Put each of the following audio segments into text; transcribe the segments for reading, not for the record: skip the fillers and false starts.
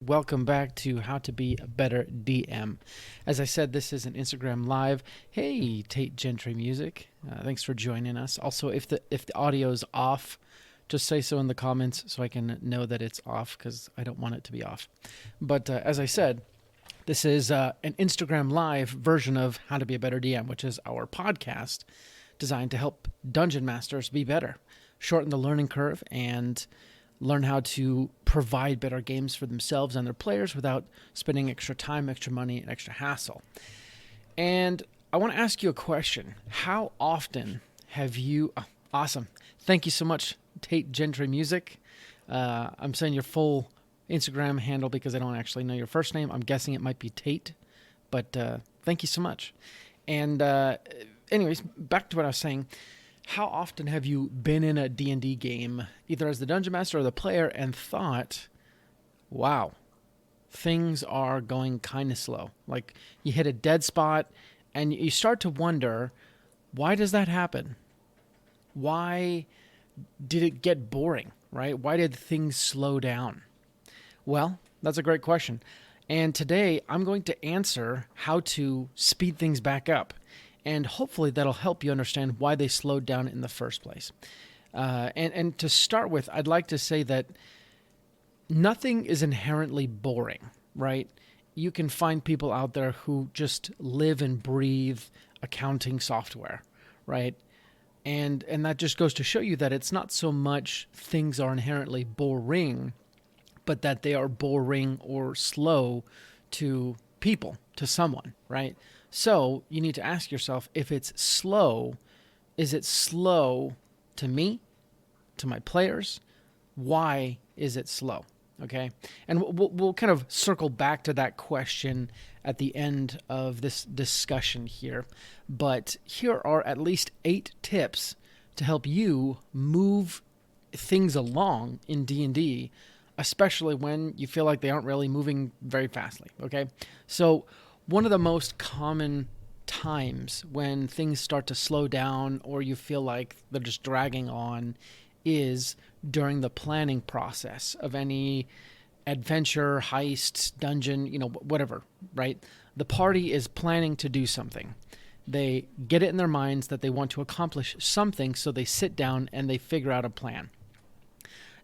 Welcome back to How to Be a Better DM. As I said, this is an Instagram Live. Hey, Tate Gentry Music. Thanks for joining us. Also, if the audio is off, just say so in the comments so I can know that it's off because I don't want it to be off. But as I said, this is an Instagram Live version of How to Be a Better DM, which is our podcast designed to help dungeon masters be better, shorten the learning curve, and learn how to provide better games for themselves and their players without spending extra time, extra money, and extra hassle. And I want to ask you a question. How often have you... Oh, awesome. Thank you so much, Tate Gentry Music. I'm saying your full Instagram handle because I don't actually know your first name. I'm guessing it might be Tate, but thank you so much. And anyways, back to what I was saying. How often have you been in a D&D game, either as the dungeon master or the player, and thought, wow, things are going kind of slow? Like you hit a dead spot and you start to wonder, why does that happen? Why did it get boring, right? Why did things slow down? Well, that's a great question. And today I'm going to answer how to speed things back up. And hopefully that'll help you understand why they slowed down in the first place. And to start with, I'd like to say that nothing is inherently boring, right? You can find people out there who just live and breathe accounting software, right? And that just goes to show you that it's not so much things are inherently boring, but that they are boring or slow to people, to someone, right? So you need to ask yourself, if it's slow, is it slow to me, to my players? Why is it slow? Okay. And we'll kind of circle back to that question at the end of this discussion here. But here are at least 8 tips to help you move things along in D&D, especially when you feel like they aren't really moving very fastly. Okay. So one of the most common times when things start to slow down or you feel like they're just dragging on is during the planning process of any adventure, heist, dungeon, whatever, right? The party is planning to do something. They get it in their minds that they want to accomplish something, so they sit down and they figure out a plan.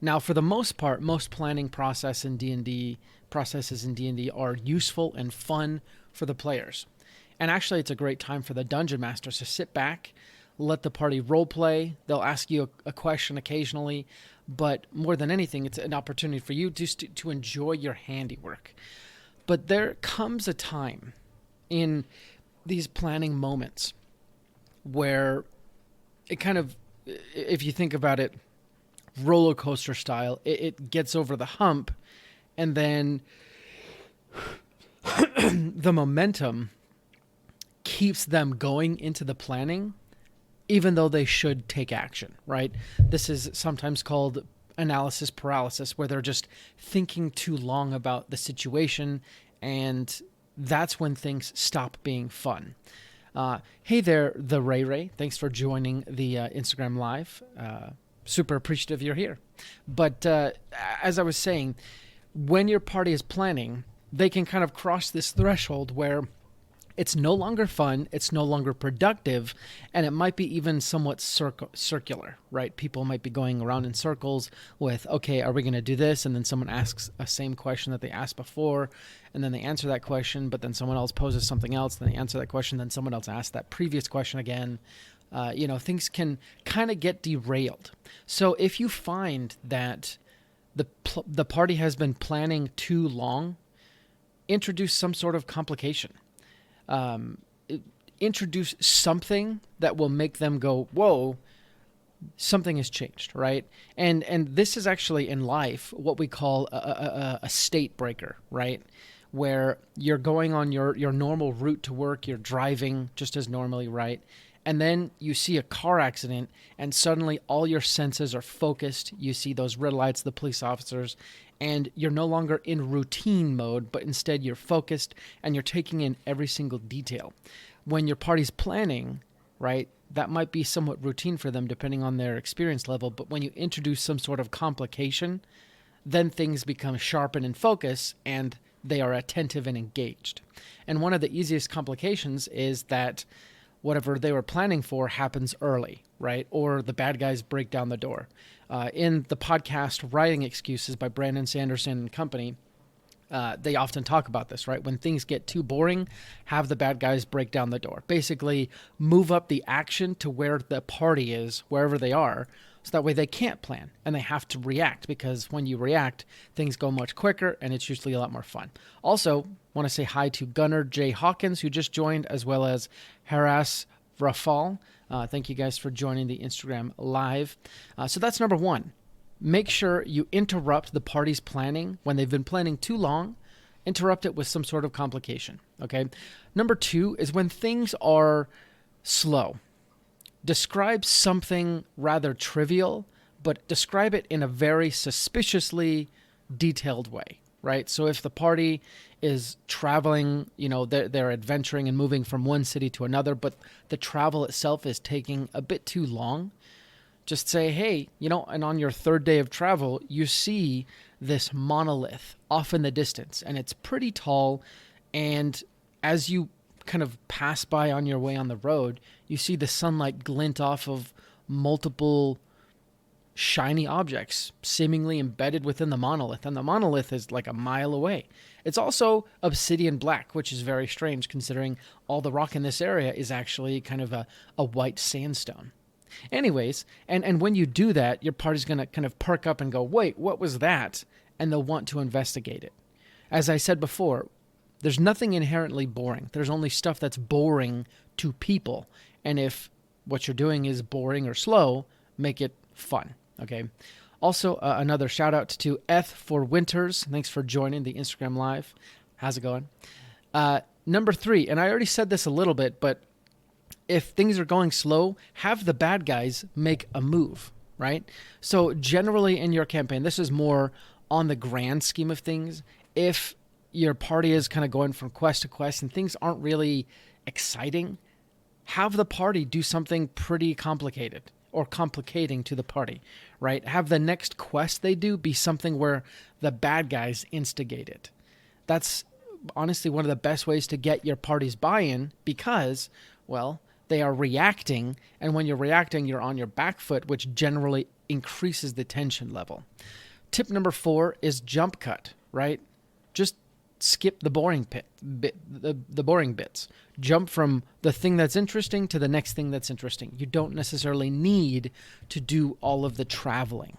Now, for the most part, most planning processes in D&D are useful and fun for the players. And actually, it's a great time for the dungeon masters to sit back, let the party role play. They'll ask you a question occasionally, but more than anything, it's an opportunity for you just to enjoy your handiwork. But there comes a time in these planning moments where it kind of, if you think about it, roller coaster style, it gets over the hump, and then the momentum keeps them going into the planning, even though they should take action, right? This is sometimes called analysis paralysis, where they're just thinking too long about the situation, and that's when things stop being fun. Hey there, the Ray Ray. Thanks for joining the Instagram Live. Super appreciative you're here. But as I was saying, when your party is planning, they can kind of cross this threshold where it's no longer fun, it's no longer productive, and it might be even somewhat circular, right? People might be going around in circles with, okay, are we going to do this? And then someone asks a same question that they asked before, and then they answer that question, but then someone else poses something else, then they answer that question, then someone else asks that previous question again. Things can kind of get derailed. So if you find that the party has been planning too long, introduce some sort of complication. Introduce something that will make them go, whoa, something has changed, right? And this is actually in life what we call a state breaker, right? Where you're going on your normal route to work, you're driving just as normally, right? And then you see a car accident, and suddenly all your senses are focused. You see those red lights, the police officers, and you're no longer in routine mode, but instead you're focused and you're taking in every single detail. When your party's planning, right, that might be somewhat routine for them depending on their experience level, but when you introduce some sort of complication, then things become sharp and in focus, and they are attentive and engaged. And one of the easiest complications is that whatever they were planning for happens early, right? Or the bad guys break down the door. In the podcast Writing Excuses by Brandon Sanderson and company, they often talk about this, right? When things get too boring, have the bad guys break down the door. Basically, move up the action to where the party is, wherever they are, so that way they can't plan and they have to react, because when you react, things go much quicker and it's usually a lot more fun. Also, want to say hi to Gunnar J. Hawkins, who just joined, as well as Haras Rafal. Thank you guys for joining the Instagram live. So that's number one. Make sure you interrupt the party's planning when they've been planning too long. Interrupt it with some sort of complication, okay? Number two is when things are slow. Describe something rather trivial, but describe it in a very suspiciously detailed way, right? So if the party is traveling, they're adventuring and moving from one city to another, but the travel itself is taking a bit too long, just say, hey, and on your third day of travel, you see this monolith off in the distance, and it's pretty tall, and as you kind of pass by on your way on the road, you see the sunlight glint off of multiple shiny objects seemingly embedded within the monolith, and the monolith is like a mile away. It's also obsidian black, which is very strange considering all the rock in this area is actually kind of a white sandstone. Anyways, and when you do that, your party's going to kind of perk up and go, wait, what was that? And they'll want to investigate it. As I said before, there's nothing inherently boring. There's only stuff that's boring to people. And if what you're doing is boring or slow, make it fun, okay? Also, another shout out to Eth for Winters. Thanks for joining the Instagram Live. How's it going? Number three, and I already said this a little bit, but if things are going slow, have the bad guys make a move, right? So generally in your campaign, this is more on the grand scheme of things. If your party is kind of going from quest to quest and things aren't really exciting, have the party do something pretty complicated or complicating to the party, right? Have the next quest they do be something where the bad guys instigate it. That's honestly one of the best ways to get your party's buy-in because, well, they are reacting, and when you're reacting, you're on your back foot, which generally increases the tension level. Tip number 4 is jump cut, right? Just skip the boring the boring bits. Jump from the thing that's interesting to the next thing that's interesting. You don't necessarily need to do all of the traveling.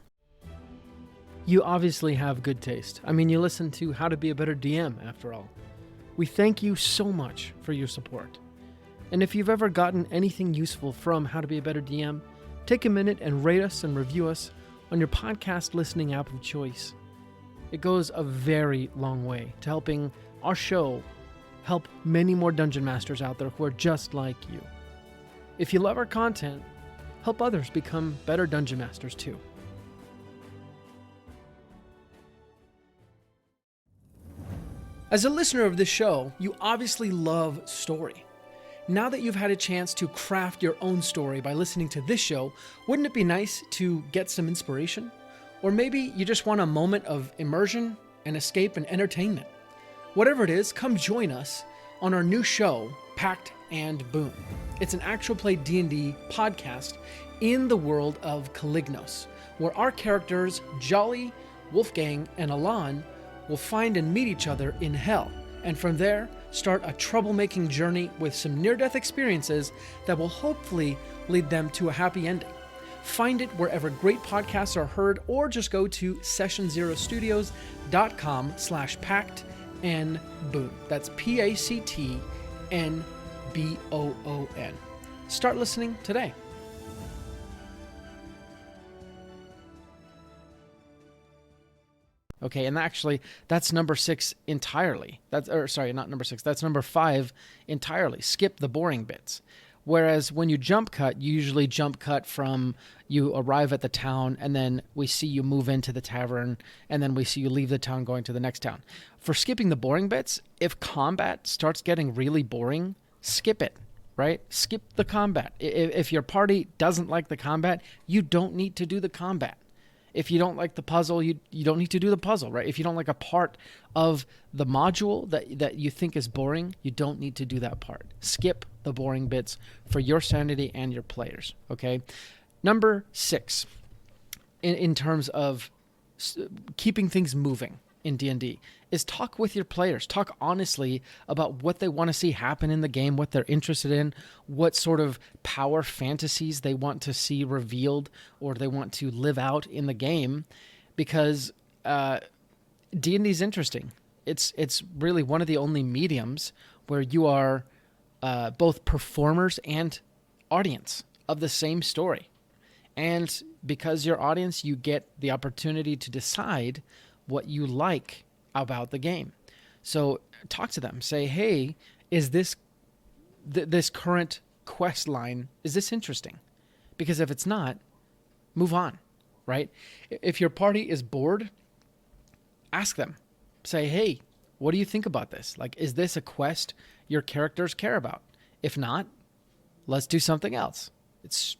You obviously have good taste. I mean, you listen to How to Be a Better DM, after all. We thank you so much for your support. And if you've ever gotten anything useful from How to Be a Better DM, take a minute and rate us and review us on your podcast listening app of choice. It goes a very long way to helping our show help many more dungeon masters out there who are just like you. If you love our content, help others become better dungeon masters too. As a listener of this show, you obviously love story. Now that you've had a chance to craft your own story by listening to this show, wouldn't it be nice to get some inspiration? Or maybe you just want a moment of immersion and escape and entertainment. Whatever it is, come join us on our new show, Pact and Boon. It's an actual play D&D podcast in the world of Calignos, where our characters, Jolly, Wolfgang, and Alan, will find and meet each other in hell. And from there, start a troublemaking journey with some near-death experiences that will hopefully lead them to a happy ending. Find it wherever great podcasts are heard, or just go to sessionzerostudios.com/pact-and-boon. That's PACTNBOON. Start listening today. Okay, and actually, that's number 6 entirely. That's number 5 entirely. Skip the boring bits. Whereas when you jump cut, you usually jump cut from you arrive at the town, and then we see you move into the tavern, and then we see you leave the town going to the next town. For skipping the boring bits, if combat starts getting really boring, skip it, right? Skip the combat. If your party doesn't like the combat, you don't need to do the combat. If you don't like the puzzle, you don't need to do the puzzle, right? If you don't like a part of the module that you think is boring, you don't need to do that part. Skip the boring bits for your sanity and your players, okay? Number 6, in terms of keeping things moving in D&D, is talk with your players. Talk honestly about what they want to see happen in the game, what they're interested in, what sort of power fantasies they want to see revealed or they want to live out in the game, because D&D is interesting. It's really one of the only mediums where you are both performers and audience of the same story. And because you're audience, you get the opportunity to decide what you like about the game. So talk to them. Say, hey, is this current quest line, is this interesting? Because if it's not, move on, right? If your party is bored, ask them. Say, hey, what do you think about this? Like, is this a quest your characters care about? If not, let's do something else. It's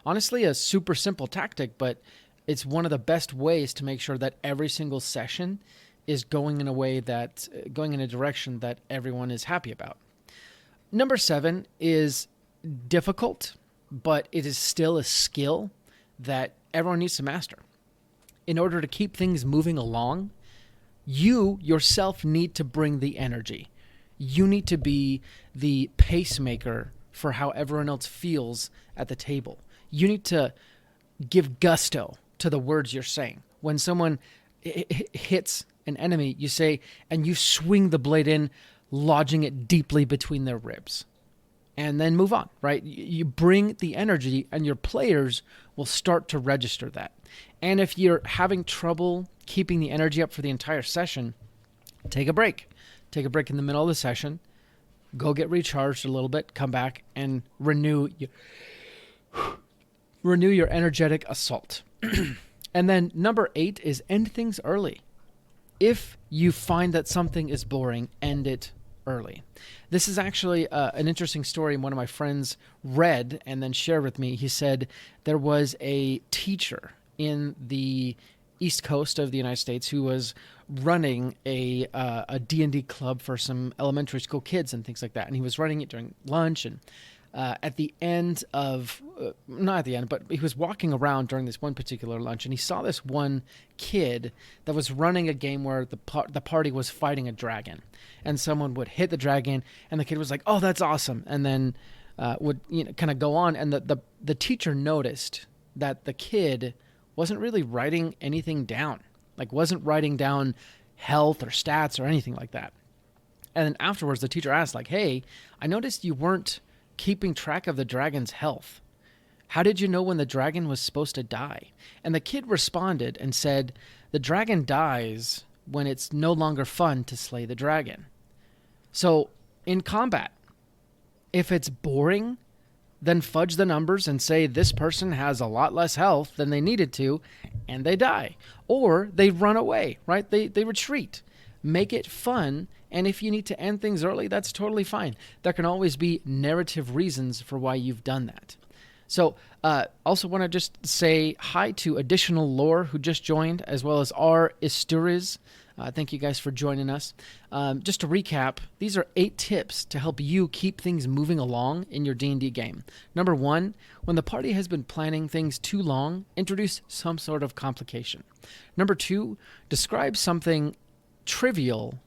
honestly a super simple tactic, but it's one of the best ways to make sure that every single session is going in a direction that everyone is happy about. Number 7 is difficult, but it is still a skill that everyone needs to master. In order to keep things moving along, you yourself need to bring the energy. You need to be the pacemaker for how everyone else feels at the table. You need to give gusto to the words you're saying. When someone hits an enemy, you say, and you swing the blade in, lodging it deeply between their ribs. And then move on, right? You bring the energy, and your players will start to register that. And if you're having trouble keeping the energy up for the entire session, take a break. Take a break in the middle of the session. Go get recharged a little bit. Come back and renew your energetic assault. And then number 8 is end things early. If you find that something is boring, end it early. This is actually an interesting story one of my friends read and then shared with me. He said there was a teacher in the East Coast of the United States who was running a D&D club for some elementary school kids and things like that. And he was running it during lunch, and at the end of, not at the end, but he was walking around during this one particular lunch, and he saw this one kid that was running a game where the party was fighting a dragon, and someone would hit the dragon, and the kid was like, "Oh, that's awesome," and then would kind of go on, and the teacher noticed that the kid wasn't really writing anything down, like wasn't writing down health or stats or anything like that. And then afterwards, the teacher asked, like, "Hey, I noticed you weren't keeping track of the dragon's health. How did you know when the dragon was supposed to die?" And the kid responded and said, "The dragon dies when it's no longer fun to slay the dragon." So in combat, if it's boring, then fudge the numbers and say this person has a lot less health than they needed to, and they die. Or they run away, right? They retreat. Make it fun. And if you need to end things early, that's totally fine. There can always be narrative reasons for why you've done that. So also want to just say hi to Additional Lore, who just joined, as well as R. Isturiz. Thank you guys for joining us. Just to recap, these are 8 tips to help you keep things moving along in your D&D game. Number 1, when the party has been planning things too long, introduce some sort of complication. Number 2, describe something trivial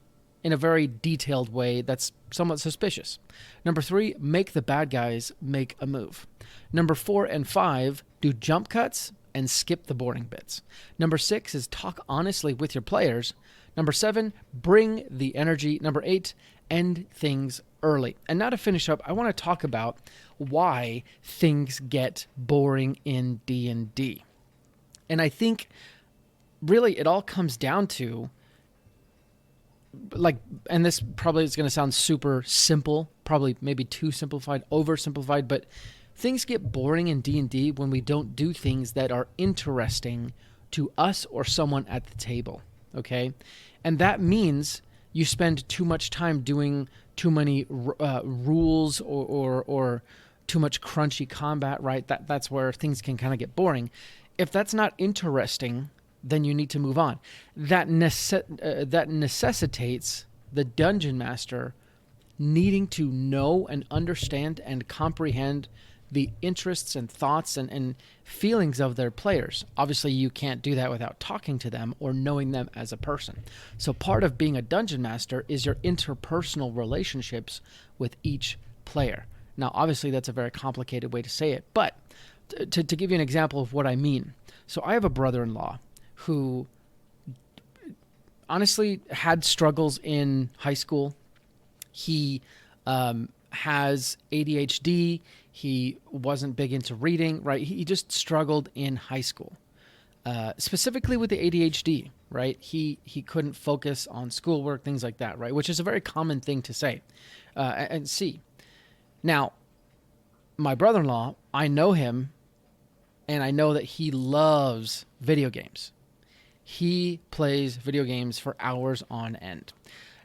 in a very detailed way that's somewhat suspicious. Number 3, make the bad guys make a move. Number 4 and 5, do jump cuts and skip the boring bits. Number 6 is talk honestly with your players. Number 7, bring the energy. Number 8, end things early. And now to finish up, I want to talk about why things get boring in D&D. And I think really it all comes down to, like, and this probably is going to sound super simple, probably maybe too simplified, oversimplified, but things get boring in D&D when we don't do things that are interesting to us or someone at the table, okay? And that means you spend too much time doing too many rules or too much crunchy combat, right? That's where things can kind of get boring. If that's not interesting then you need to move on. That necessitates the dungeon master needing to know and understand and comprehend the interests and thoughts and feelings of their players. Obviously, you can't do that without talking to them or knowing them as a person. So part of being a dungeon master is your interpersonal relationships with each player. Now, obviously, that's a very complicated way to say it, but to give you an example of what I mean. So I have a brother-in-law who honestly had struggles in high school. He has ADHD. He wasn't big into reading, right? He just struggled in high school, specifically with the ADHD, right? He couldn't focus on schoolwork, things like that, right? Which is a very common thing to say and see. Now, my brother-in-law, I know him, and I know that he loves video games. He plays video games for hours on end.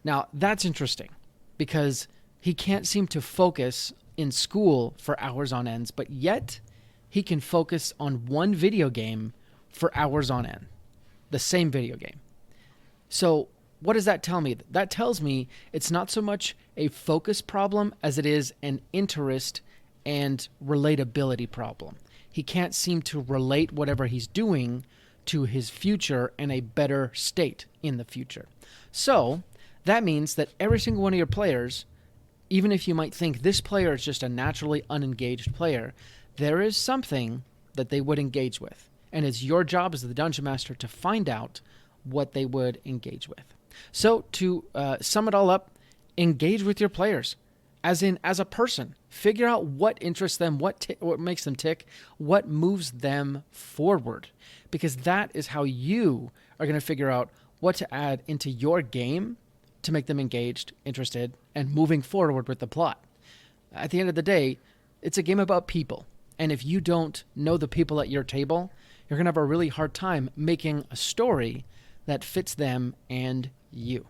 Now, that's interesting because he can't seem to focus in school for hours on ends, but yet he can focus on one video game for hours on end, the same video game. So what does that tell me? That tells me it's not so much a focus problem as it is an interest and relatability problem. He can't seem to relate whatever he's doing to his future and a better state in the future. So that means that every single one of your players, even if you might think this player is just a naturally unengaged player, there is something that they would engage with. And it's your job as the Dungeon Master to find out what they would engage with. So to sum it all up, engage with your players. As a person. Figure out what interests them, what makes them tick, what moves them forward. Because that is how you are going to figure out what to add into your game to make them engaged, interested, and moving forward with the plot. At the end of the day, it's a game about people. And if you don't know the people at your table, you're going to have a really hard time making a story that fits them and you.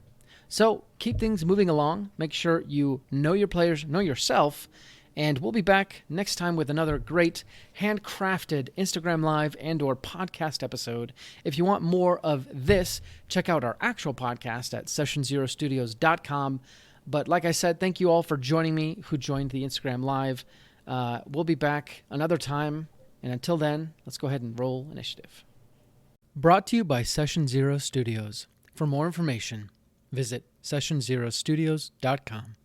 So keep things moving along. Make sure you know your players, know yourself, and we'll be back next time with another great handcrafted Instagram Live and or podcast episode. If you want more of this, check out our actual podcast at sessionzerostudios.com. But like I said, thank you all for joining me who joined the Instagram Live. We'll be back another time. And until then, let's go ahead and roll initiative. Brought to you by Session Zero Studios. For more information, visit sessionzerostudios.com.